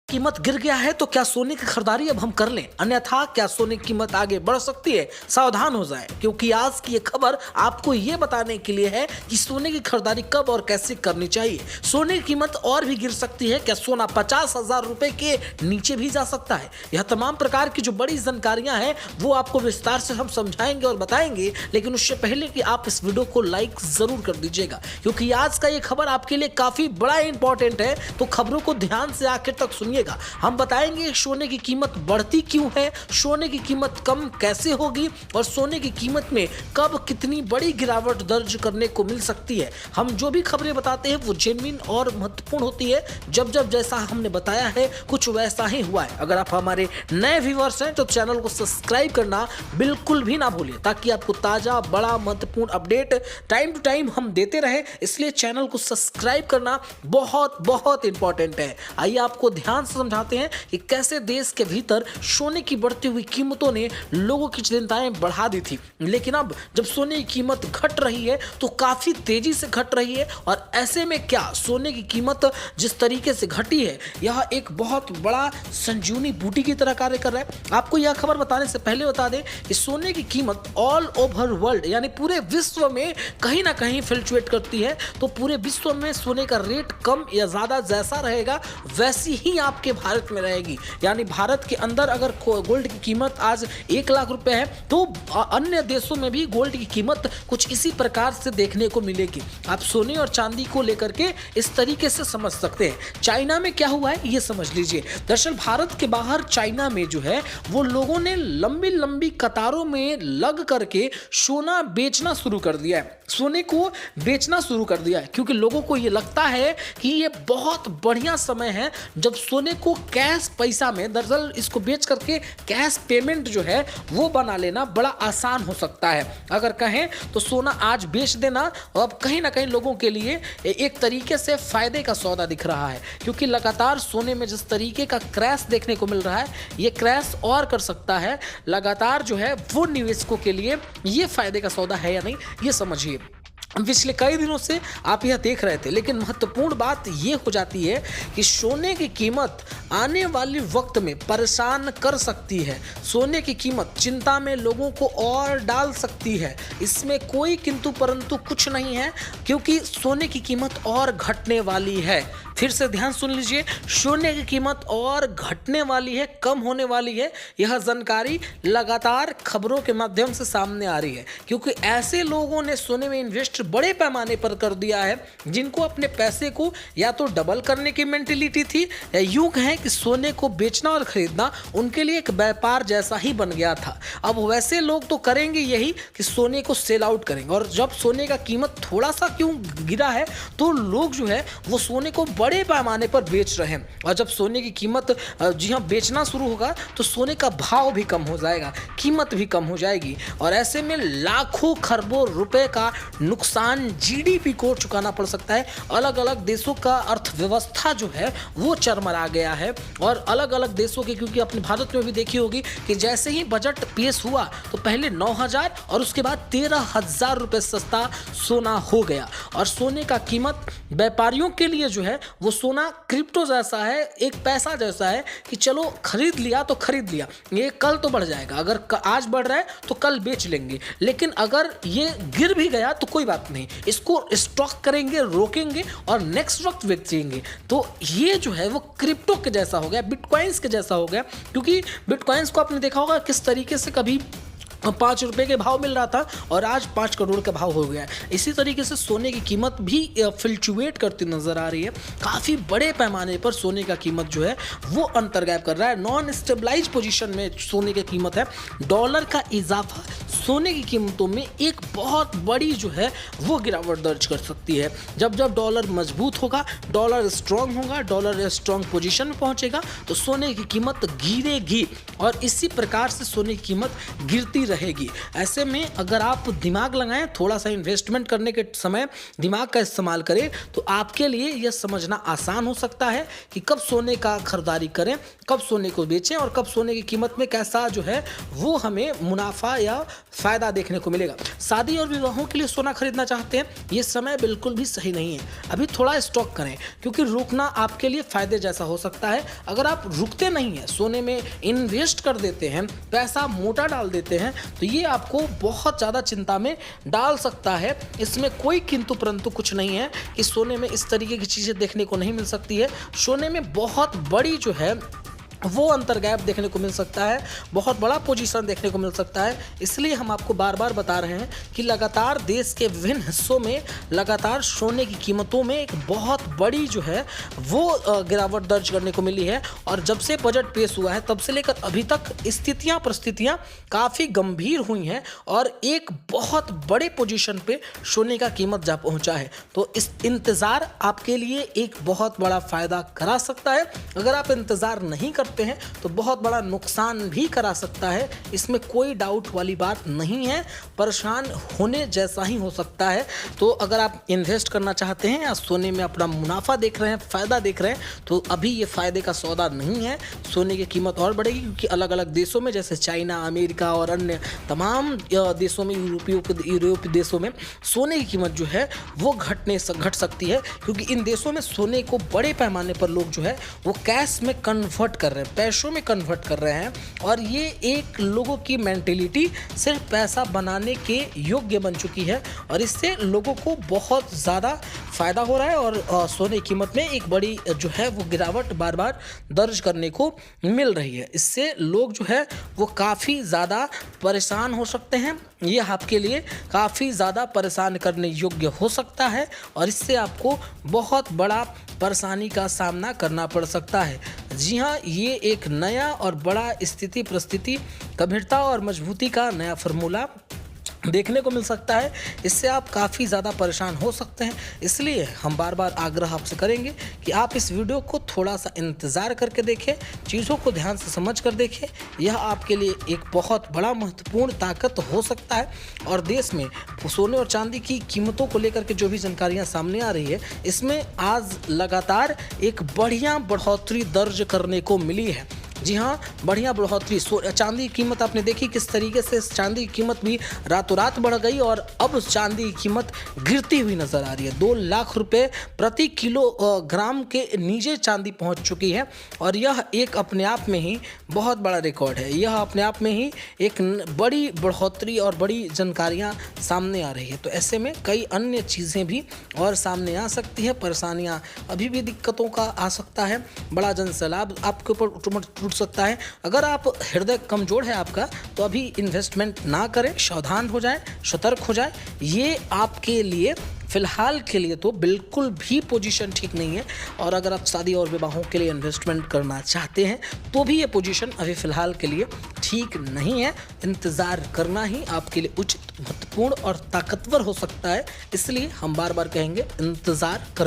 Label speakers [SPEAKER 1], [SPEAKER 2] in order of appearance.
[SPEAKER 1] कीमत गिर गया है तो क्या सोने की खरीदारी अब हम कर लें, अन्यथा क्या सोने की कीमत आगे बढ़ सकती है। सावधान हो जाएं, क्योंकि आज की ये खबर आपको ये बताने के लिए है कि सोने की खरीदारी कब और कैसे करनी चाहिए। सोने की कीमत और भी गिर सकती है, क्या सोना 50,000 रुपए के नीचे भी जा सकता है। यह तमाम प्रकार की जो बड़ी जानकारियां हैं वो आपको विस्तार से हम समझाएंगे और बताएंगे, लेकिन उससे पहले कि आप इस वीडियो को लाइक जरूर कर दीजिएगा, क्योंकि आज का ये खबर आपके लिए काफी बड़ा इंपॉर्टेंट है। तो खबरों को ध्यान से आखिर तक सुनिएगा। हम बताएंगे सोने की कीमत बढ़ती क्यों है, सोने की कीमत कम कैसे होगी और सोने की कीमत में कब कितनी बड़ी गिरावट दर्ज करने को मिल सकती है। हम जो भी खबरें बताते हैं वो जेन्युइन और महत्वपूर्ण होती है। जब जब जैसा हमने बताया है कुछ वैसा ही हुआ है। अगर आप हमारे नए व्यूअर्स हैं तो चैनल को सब्सक्राइब करना बिल्कुल भी ना भूलिए, ताकि आपको ताजा बड़ा महत्वपूर्ण अपडेट टाइम टू टाइम हम देते रहे। इसलिए चैनल को सब्सक्राइब करना बहुत बहुत इंपॉर्टेंट है। आइए आपको ध्यान से समझाते हैं कि कैसे देश के भीतर सोने की बढ़ती हुई कीमतों ने लोगों की चिंताएं बढ़ा दी थी, लेकिन अब जब सोने की कीमत घट रही है तो काफी तेजी से घट रही है। और ऐसे में क्या सोने की कीमत जिस तरीके से घटी है यह एक बहुत बड़ा संजीवनी बूटी की तरह कार्य कर रहा है। आपको यह खबर बताने से पहले बता दें कि सोने की कीमत ऑल ओवर वर्ल्ड यानी पूरे विश्व में कहीं ना कहीं फ्लक्चुएट करती है। तो पूरे विश्व में सोने का रेट कम या ज्यादा जैसा रहेगा वैसी ही आपके भारत में रहेगी। यानी भारत के अंदर अगर गोल्ड की कीमत आज 1 लाख रुपए है तो अन्य देशों में भी गोल्ड की कीमत कुछ इसी प्रकार से देखने को मिलेगी। आप सोने और चांदी को लेकर के इस तरीके से समझ सकते हैं। चाइना में क्या हुआ है ये समझ लीजिए। दरअसल भारत के बाहर चाइना में जो है वो लोगों ने लंबी लंबी कतारों में लग करके सोना बेचना शुरू कर दिया है, सोने को बेचना शुरू कर दिया है, क्योंकि लोगों को ये लगता है कि ये बहुत बढ़िया समय है जब सोने को कैश पैसा में, दरअसल इसको बेच करके कैश पेमेंट जो है वो बना लेना बड़ा आसान हो सकता है। अगर कहें तो सोना आज बेच देना अब कहीं ना कहीं लोगों के लिए एक तरीके से फायदे का सौदा दिख रहा है, क्योंकि लगातार सोने में जिस तरीके का क्रैश देखने को मिल रहा है ये क्रैश और कर सकता है। लगातार जो है वो निवेशकों के लिए ये फायदे का सौदा है या नहीं ये समझिए। पिछले कई दिनों से आप यह देख रहे थे, लेकिन महत्वपूर्ण बात यह हो जाती है कि सोने की कीमत आने वाले वक्त में परेशान कर सकती है। सोने की कीमत चिंता में लोगों को और डाल सकती है। इसमें कोई किंतु परंतु कुछ नहीं है, क्योंकि सोने की कीमत और घटने वाली है। फिर से ध्यान सुन लीजिए, सोने की कीमत और घटने वाली है, कम होने वाली है। यह जानकारी लगातार खबरों के माध्यम से सामने आ रही है, क्योंकि ऐसे लोगों ने सोने में इन्वेस्ट बड़े पैमाने पर कर दिया है जिनको अपने पैसे को या तो डबल करने की मेंटेलिटी थी, या यूं कहें कि सोने को बेचना और खरीदना उनके लिए एक व्यापार जैसा ही बन गया था। अब वैसे लोग तो करेंगे यही कि सोने को सेल आउट करेंगे, और जब सोने का कीमत थोड़ा सा क्यों गिरा है तो लोग जो है वो सोने को बड़े पैमाने पर बेच रहे हैं। और जब सोने की कीमत जी हाँ बेचना शुरू होगा तो सोने का भाव भी कम हो जाएगा, कीमत भी कम हो जाएगी, और ऐसे में लाखों खरबों रुपए का नुकसान जीडीपी को चुकाना पड़ सकता है। अलग अलग देशों का अर्थव्यवस्था जो है वो चरमरा गया है, और अलग अलग देशों के, क्योंकि अपने भारत में भी देखी होगी कि जैसे ही बजट पेश हुआ तो पहले 9,000 और उसके बाद 13,000 रुपए सस्ता सोना हो गया। और सोने का कीमत व्यापारियों के लिए जो है वो सोना क्रिप्टो जैसा है, एक पैसा जैसा है कि चलो खरीद लिया तो खरीद लिया, ये कल तो बढ़ जाएगा, अगर आज बढ़ रहा है तो कल बेच लेंगे, लेकिन अगर ये गिर भी गया तो कोई बात नहीं, इसको स्टॉक करेंगे, रोकेंगे और नेक्स्ट वक्त बेचेंगे। तो ये जो है वो क्रिप्टो के जैसा हो गया, बिटकॉइंस के जैसा हो गया, क्योंकि बिटकॉइंस को आपने देखा होगा किस तरीके से कभी 5 रुपए के भाव मिल रहा था और आज 5 करोड़ का भाव हो गया है। इसी तरीके से सोने की कीमत भी फ्लक्चुएट करती नजर आ रही है। काफ़ी बड़े पैमाने पर सोने का कीमत जो है वो अंतर गायब कर रहा है। नॉन स्टेबलाइज पोजीशन में सोने की कीमत है। डॉलर का इजाफा सोने की कीमतों में एक बहुत बड़ी जो है वो गिरावट दर्ज कर सकती है। जब जब डॉलर मजबूत होगा, डॉलर स्ट्रांग होगा, डॉलर स्ट्रांग पोजीशन में पहुंचेगा तो सोने की कीमत गिरेगी, और इसी प्रकार से सोने की कीमत गिरती रहेगी। ऐसे में अगर आप दिमाग लगाएं, थोड़ा सा इन्वेस्टमेंट करने के समय दिमाग का इस्तेमाल करें, तो आपके लिए यह समझना आसान हो सकता है कि कब सोने का खरीदारी करें, कब सोने को बेचें और कब सोने की कीमत में कैसा जो है वो हमें मुनाफा या फायदा देखने को मिलेगा। शादी और विवाहों के लिए सोना खरीदना चाहते हैं, ये समय बिल्कुल भी सही नहीं है। अभी थोड़ा स्टॉक करें, क्योंकि रुकना आपके लिए फायदे जैसा हो सकता है। अगर आप रुकते नहीं हैं, सोने में इन्वेस्ट कर देते हैं, पैसा मोटा डाल देते हैं, तो ये आपको बहुत ज़्यादा चिंता में डाल सकता है। इसमें कोई किंतु परंतु कुछ नहीं है कि सोने में इस तरीके की चीज़ें देखने को नहीं मिल सकती है। सोने में बहुत बड़ी जो है वो अंतर गैप देखने को मिल सकता है, बहुत बड़ा पोजीशन देखने को मिल सकता है। इसलिए हम आपको बार बार बता रहे हैं कि लगातार देश के विभिन्न हिस्सों में लगातार सोने की कीमतों में एक बहुत बड़ी जो है वो गिरावट दर्ज करने को मिली है। और जब से बजट पेश हुआ है तब से लेकर अभी तक स्थितियां परिस्थितियां काफ़ी गंभीर हुई हैं और एक बहुत बड़े पोजीशन पे सोने का कीमत जा पहुंचा है। तो इस इंतज़ार आपके लिए एक बहुत बड़ा फ़ायदा करा सकता है। अगर आप इंतज़ार नहीं करते हैं तो बहुत बड़ा नुकसान भी करा सकता है, इसमें कोई डाउट वाली बात नहीं है। परेशान होने जैसा ही हो सकता है। तो अगर आप इन्वेस्ट करना चाहते हैं या सोने में अपना मुनाफा देख रहे हैं, फ़ायदा देख रहे हैं, तो अभी ये फ़ायदे का सौदा नहीं है। सोने की कीमत और बढ़ेगी, क्योंकि अलग अलग देशों में जैसे चाइना, अमेरिका और अन्य तमाम देशों में, यूरोपीय देशों में सोने की कीमत जो है वो घट सकती है, क्योंकि इन देशों में सोने को बड़े पैमाने पर लोग जो है वो कैश में कन्वर्ट कर रहे हैं, पैसों में कन्वर्ट कर रहे हैं। और ये एक लोगों की मेंटेलिटी सिर्फ पैसा बनाने के योग्य बन चुकी है और इससे लोगों को बहुत ज़्यादा फ़ायदा हो रहा है और सोने की कीमत में एक बड़ी जो है वो गिरावट बार बार दर्ज करने को मिल रही है। इससे लोग जो है वो काफ़ी ज़्यादा परेशान हो सकते हैं। यह आपके लिए काफ़ी ज़्यादा परेशान करने योग्य हो सकता है और इससे आपको बहुत बड़ा परेशानी का सामना करना पड़ सकता है। जी हाँ, ये एक नया और बड़ा स्थिति परिस्थिति, गंभीरता और मजबूती का नया फार्मूला देखने को मिल सकता है। इससे आप काफ़ी ज़्यादा परेशान हो सकते हैं। इसलिए हम बार बार आग्रह आपसे करेंगे कि आप इस वीडियो को थोड़ा सा इंतज़ार करके देखें, चीज़ों को ध्यान से समझ कर देखें। यह आपके लिए एक बहुत बड़ा महत्वपूर्ण ताकत हो सकता है। और देश में सोने और चांदी की कीमतों को लेकर के जो भी जानकारियाँ सामने आ रही है, इसमें आज लगातार एक बढ़िया बढ़ोतरी दर्ज करने को मिली है। जी हाँ, बढ़िया बढ़ोतरी। चांदी की कीमत आपने देखी किस तरीके से चांदी की कीमत भी रातों रात बढ़ गई और अब चांदी की कीमत गिरती हुई नज़र आ रही है। 2 लाख रुपए प्रति किलोग्राम के नीचे चांदी पहुंच चुकी है और यह एक अपने आप में ही बहुत बड़ा रिकॉर्ड है। यह अपने आप में ही एक बड़ी बढ़ोतरी और बड़ी जानकारियाँ सामने आ रही है। तो ऐसे में कई अन्य चीज़ें भी और सामने आ सकती है, परेशानियाँ अभी भी दिक्कतों का आ सकता है, बड़ा जनसैलाब आपके ऊपर टूट सकता है। अगर आप हृदय कमज़ोर है आपका, तो अभी इन्वेस्टमेंट ना करें, सावधान हो जाएं, सतर्क हो जाएं। ये आपके लिए फ़िलहाल के लिए तो बिल्कुल भी पोजीशन ठीक नहीं है। और अगर आप शादी और विवाहों के लिए इन्वेस्टमेंट करना चाहते हैं तो भी ये पोजीशन अभी फ़िलहाल के लिए ठीक नहीं है। इंतज़ार करना ही आपके लिए उचित, महत्वपूर्ण और ताकतवर हो सकता है। इसलिए हम बार बार कहेंगे इंतज़ार कर